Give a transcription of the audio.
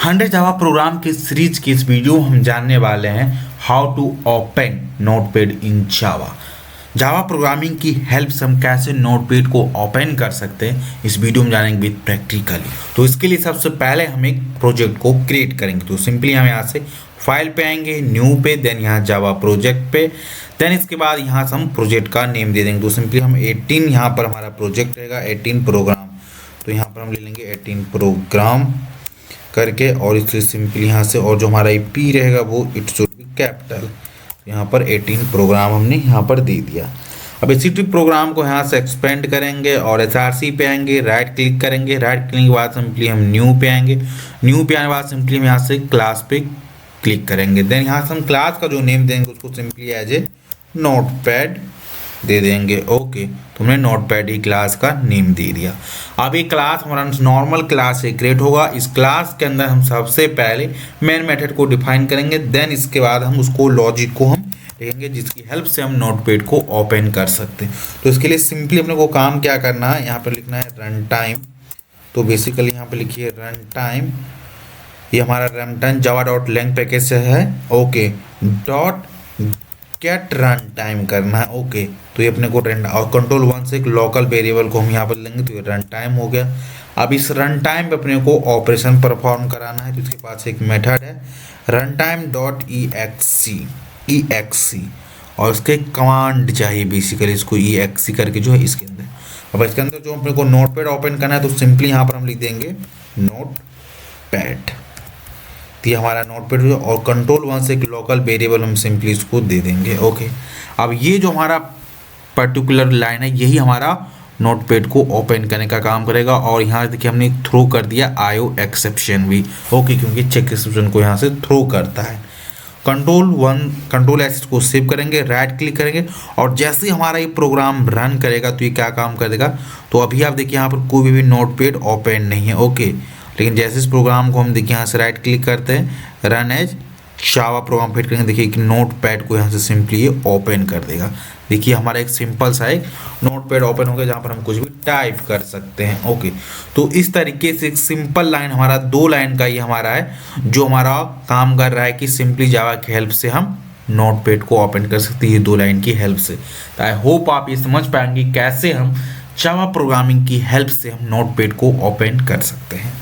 100 Java program की series की इस वीडियो में हम जानने वाले हैं how to open Notepad in Java. Java programming की हेल्प से हम कैसे नोटपैड को ओपन कर सकते हैं इस वीडियो में जानेंगे विद प्रैक्टिकली। तो इसके लिए सबसे पहले हम एक प्रोजेक्ट को क्रिएट करेंगे। तो सिंपली हम यहाँ से फाइल पे आएंगे, न्यू पे, देन यहाँ जावा प्रोजेक्ट पे, देन इसके बाद यहाँ से हम प्रोजेक्ट का नेम दे देंगे। तो सिंपली हम 18 यहाँ पर हमारा प्रोजेक्ट रहेगा, 18 प्रोग्राम। तो यहाँ पर हम ले लेंगे 18 प्रोग्राम करके, और इसलिए सिंपली यहाँ से, और जो हमारा IP रहेगा वो इट शुड बी कैपिटल। यहाँ पर 18 प्रोग्राम हमने यहाँ पर दे दिया। अब इसी प्रोग्राम को यहाँ से एक्सपेंड करेंगे और SRC पे आएंगे, राइट क्लिक करेंगे। राइट क्लिक के बाद सिंपली हम न्यू पे आएंगे। न्यू पे आने के बाद सिंपली हम यहाँ से क्लास पे क्लिक करेंगे। देन यहाँ से हम क्लास का जो नेम देंगे उसको सिंपली एज ए नोटपैड दे देंगे। ओके, तो हमने नोटपैड ही क्लास का नेम दे दिया। अब ये क्लास हमारा नॉर्मल क्लास से क्रिएट होगा। इस क्लास के अंदर हम सबसे पहले मेन मेथड को डिफाइन करेंगे, देन इसके बाद हम उसको लॉजिक को हम लिखेंगे जिसकी हेल्प से हम नोटपैड को ओपन कर सकते हैं। तो इसके लिए सिंपली अपने को काम क्या करना है, यहाँ पर लिखना है रन टाइम। तो बेसिकली यहाँ पर लिखिए रन टाइम। ये हमारा रन टाइम java.lang पैकेज से है। Okay, dot gate run time करना है। ओके, तो ये अपने को रन, और कंट्रोल 1 से एक लोकल वेरिएबल को हम यहाँ पर लेंगे, तो ये रन टाइम हो गया। अब इस रन टाइम पे अपने को ऑपरेशन परफॉर्म कराना है, तो इसके पास एक मेथड है रन टाइम डॉट EXE, और उसके कमांड चाहिए बेसिकली इसको EXE करके जो है इसके अंदर। अब इसके अंदर जो अपने को नोटपैड ओपन करना है, तो सिंपली यहाँ पर हम लिख देंगे नोटपैड। ये हमारा नोटपैड हो, और कंट्रोल 1 से एक लोकल वेरिएबल हम सिंपली इसको दे देंगे। ओके, अब ये जो हमारा पर्टिकुलर लाइन है यही हमारा नोटपैड को ओपन करने का काम करेगा। और यहाँ देखिए हमने थ्रो कर दिया IO एक्सेप्शन भी। ओके, क्योंकि चेक एक्सेप्शन को यहाँ से थ्रो करता है। कंट्रोल S को सेव करेंगे, राइट क्लिक करेंगे, और जैसे ही हमारा ये प्रोग्राम रन करेगा तो ये क्या काम कर देगा। तो अभी आप देखिए यहाँ पर कोई भी नोटपैड ओपन नहीं है। ओके, लेकिन जैसे इस प्रोग्राम को हम देखिए यहाँ से राइट क्लिक करते हैं, run as Java program fit करेंगे, देखिए कि नोटपैड को यहाँ से सिंपली ये ओपन कर देगा। देखिए हमारा एक सिंपल सा एक नोटपैड ओपन हो गया जहाँ पर हम कुछ भी टाइप कर सकते हैं। ओके, तो इस तरीके से एक सिंपल लाइन हमारा 2 लाइन का ये हमारा है जो हमारा काम कर रहा है कि सिंपली जावा की हेल्प से हम नोटपैड को ओपन कर सकते हैं 2 लाइन की हेल्प से। तो आई होप आप ये समझ पाएंगे कैसे हम जावा प्रोग्रामिंग की हेल्प से हम नोटपैड को ओपन कर सकते हैं।